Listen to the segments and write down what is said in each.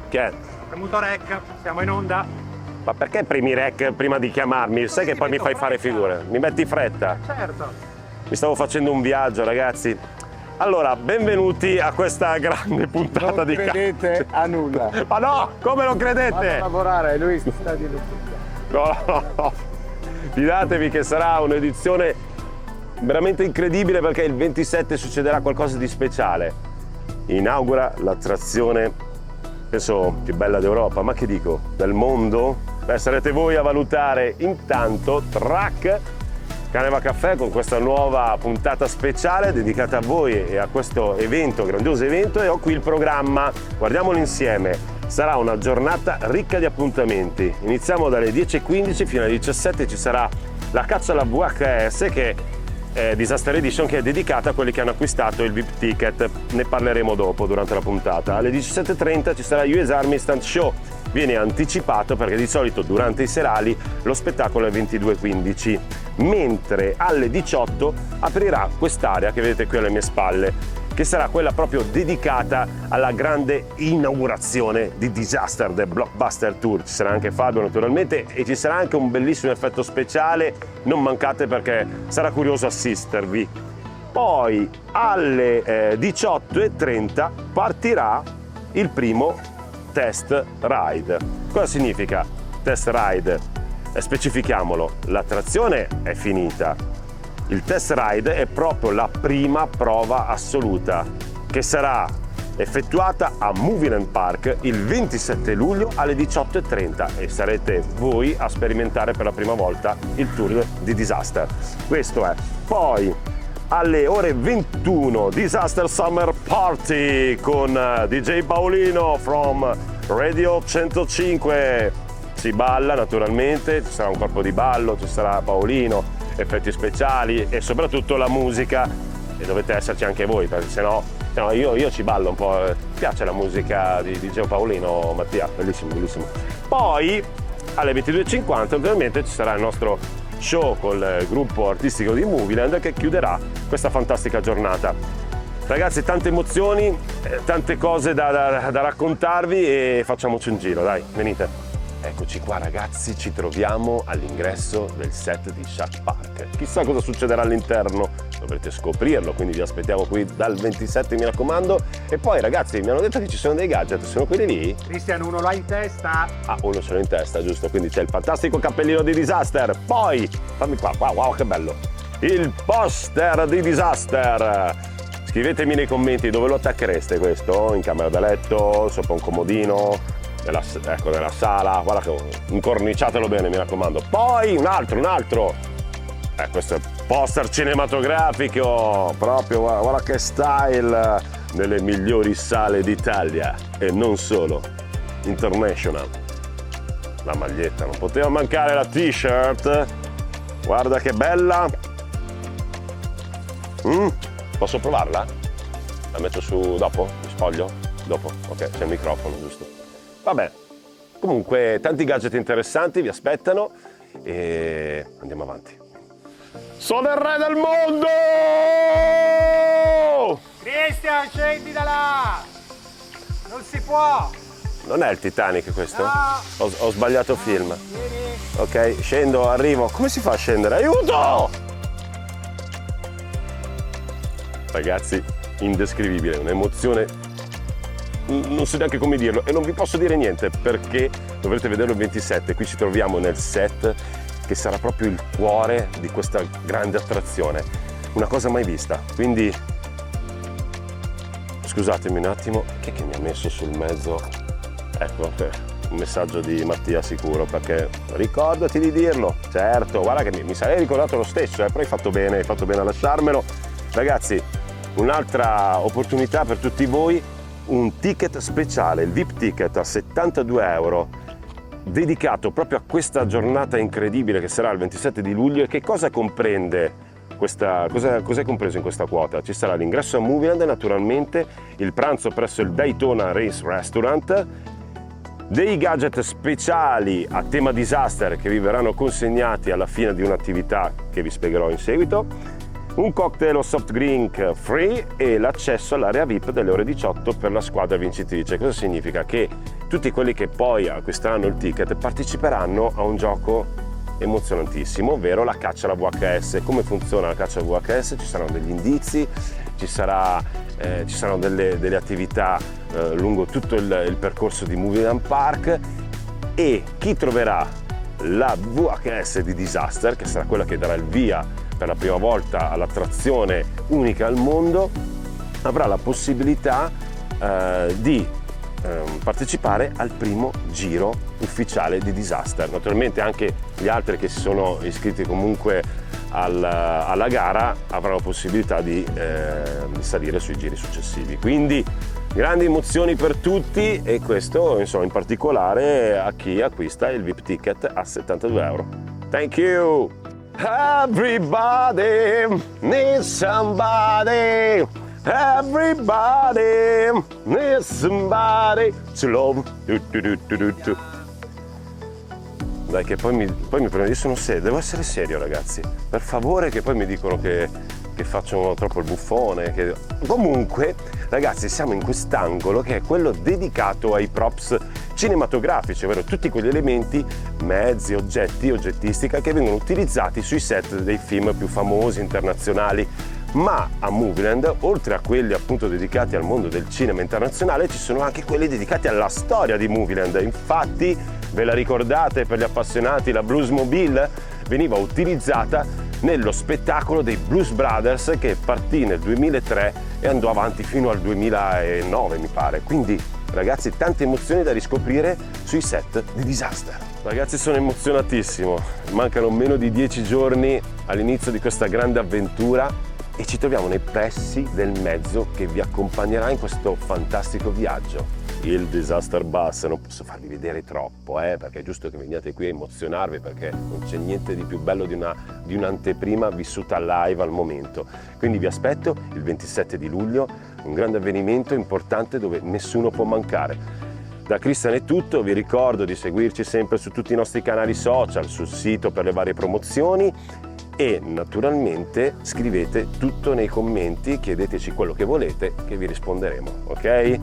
Che è? Premuto rec, siamo in onda. Ma perché premi rec prima di chiamarmi? Sai che poi mi fai fare figure? Mi metti fretta? Certo. Mi stavo facendo un viaggio, ragazzi. Allora, benvenuti a questa grande puntata di Non credete a nulla. Ma no, come non Vado a credete? lavorare, lui si sta di No, fidatevi che sarà un'edizione veramente incredibile perché il 27 succederà qualcosa di speciale. Inaugura l'attrazione, penso, più bella d'Europa, ma che dico, del mondo? Beh, sarete voi a valutare. Intanto, track Caneva Caffè con questa nuova puntata speciale dedicata a voi e a questo evento, grandioso evento, e ho qui il programma. Guardiamolo insieme. Sarà una giornata ricca di appuntamenti. Iniziamo dalle 10:15 fino alle 17, ci sarà la caccia alla VHS che è Disaster Edition, che è dedicata a quelli che hanno acquistato il VIP ticket. Ne parleremo dopo durante la puntata. Alle 17:30 ci sarà US Army Instant Show. Viene anticipato perché di solito durante i serali lo spettacolo è 22:15, mentre alle 18 aprirà quest'area che vedete qui alle mie spalle, che sarà quella proprio dedicata alla grande inaugurazione di Disaster, del Blockbuster Tour. Ci sarà anche Fabio naturalmente e ci sarà anche un bellissimo effetto speciale, non mancate perché sarà curioso assistervi. Poi alle 18:30 partirà il primo test ride. Cosa significa test ride? Specifichiamolo, l'attrazione è finita. Il test ride è proprio la prima prova assoluta che sarà effettuata a Movieland Park il 27 luglio alle 18:30 e sarete voi a sperimentare per la prima volta il tour di Disaster. Questo è. Poi alle ore 21 Disaster Summer Party con DJ Paolino from Radio 105. Si balla naturalmente, ci sarà un corpo di ballo, ci sarà Paolino, effetti speciali e soprattutto la musica, e dovete esserci anche voi perché sennò io ci ballo un po'. Mi piace la musica di DJ Paolino, Mattia, bellissimo, bellissimo. Poi alle 22:50 ovviamente ci sarà il nostro show col gruppo artistico di Movieland che chiuderà questa fantastica giornata. Ragazzi, tante emozioni, tante cose da raccontarvi e facciamoci un giro, dai, venite. Eccoci qua ragazzi, ci troviamo all'ingresso del set di Shark Park. Chissà cosa succederà all'interno, dovrete scoprirlo, quindi vi aspettiamo qui dal 27, mi raccomando. E poi ragazzi, mi hanno detto che ci sono dei gadget, sono quelli lì? Cristian, uno l'ha in testa. Ah, uno ce l'ho in testa, giusto, quindi c'è il fantastico cappellino di Disaster. Poi, fammi qua, wow, che bello, il poster di Disaster. Scrivetemi nei commenti dove lo attacchereste questo, in camera da letto, sopra un comodino, nella sala, guarda che incorniciatelo bene, mi raccomando. Poi un altro, questo è poster cinematografico, proprio guarda che style, nelle migliori sale d'Italia e non solo, international. La maglietta, non poteva mancare la t-shirt, guarda che bella. Posso provarla? La metto su dopo? Mi spoglio? Dopo? Ok, c'è il microfono, giusto? Vabbè, comunque tanti gadget interessanti vi aspettano e andiamo avanti. Sono il re del mondo! Cristian, scendi da là! Non si può! Non è il Titanic questo? No. Ho sbagliato film. Vieni! Ok, scendo, arrivo. Come si fa a scendere? Aiuto! Ragazzi, indescrivibile, un'emozione. Non so neanche come dirlo e non vi posso dire niente perché dovrete vederlo il 27. Qui ci troviamo nel set che sarà proprio il cuore di questa grande attrazione, una cosa mai vista. Quindi scusatemi un attimo, chi è che mi ha messo sul mezzo? Ecco, un messaggio di Mattia sicuro, perché ricordati di dirlo. Certo, guarda che mi sarei ricordato lo stesso, però hai fatto bene a lasciarmelo. Ragazzi, un'altra opportunità per tutti voi, un ticket speciale, il VIP ticket a 72 euro, dedicato proprio a questa giornata incredibile che sarà il 27 di luglio. E che cosa comprende cos'è compreso in questa quota? Ci sarà l'ingresso a Movieland, naturalmente, il pranzo presso il Daytona Race Restaurant, dei gadget speciali a tema Disaster che vi verranno consegnati alla fine di un'attività che vi spiegherò in seguito, un cocktail o soft drink free e l'accesso all'area VIP delle ore 18 per la squadra vincitrice. Cosa significa? Che tutti quelli che poi acquisteranno il ticket parteciperanno a un gioco emozionantissimo, ovvero la caccia alla VHS. Come funziona la caccia alla VHS? Ci saranno degli indizi, ci saranno delle attività lungo tutto il percorso di Movieland Park, e chi troverà la VHS di Disaster, che sarà quella che darà il via per la prima volta all'attrazione unica al mondo, avrà la possibilità di partecipare al primo giro ufficiale di Disaster. Naturalmente anche gli altri che si sono iscritti comunque alla gara avranno la possibilità di salire sui giri successivi. Quindi grandi emozioni per tutti, e questo insomma in particolare a chi acquista il VIP ticket a 72 euro. Thank you! Everybody needs somebody. Everybody needs somebody to love. Dai, che poi mi prendo, io sono serio, devo essere serio ragazzi, per favore, che poi mi dicono che faccio troppo il buffone. Comunque ragazzi, siamo in quest'angolo che è quello dedicato ai props cinematografici, ovvero tutti quegli elementi, mezzi, oggetti, oggettistica che vengono utilizzati sui set dei film più famosi internazionali. Ma a Movieland, oltre a quelli appunto dedicati al mondo del cinema internazionale, ci sono anche quelli dedicati alla storia di Movieland. Infatti, ve la ricordate, per gli appassionati, la Bluesmobile veniva utilizzata nello spettacolo dei Blues Brothers, che partì nel 2003 e andò avanti fino al 2009 mi pare. Quindi ragazzi, tante emozioni da riscoprire sui set di Disaster. Ragazzi, sono emozionatissimo, mancano meno di 10 giorni all'inizio di questa grande avventura e ci troviamo nei pressi del mezzo che vi accompagnerà in questo fantastico viaggio, il Disaster Bus. Non posso farvi vedere troppo, perché è giusto che veniate qui a emozionarvi, perché non c'è niente di più bello di un'anteprima vissuta live al momento. Quindi vi aspetto il 27 di luglio, un grande avvenimento importante dove nessuno può mancare. Da Christian è tutto, vi ricordo di seguirci sempre su tutti i nostri canali social, sul sito per le varie promozioni, e naturalmente scrivete tutto nei commenti, chiedeteci quello che volete che vi risponderemo, ok?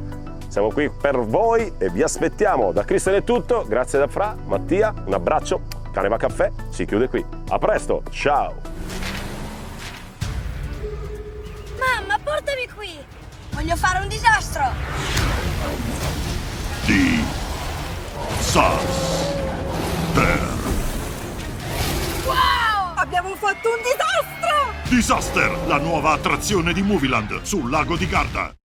Siamo qui per voi e vi aspettiamo. Da Christian è tutto, grazie da Fra, Mattia, un abbraccio, Caneva Caffè si chiude qui. A presto, ciao! Mamma, portami qui! Voglio fare un disastro! Disaster. Wow! Abbiamo fatto un disastro! Disaster, la nuova attrazione di Movieland sul lago di Garda.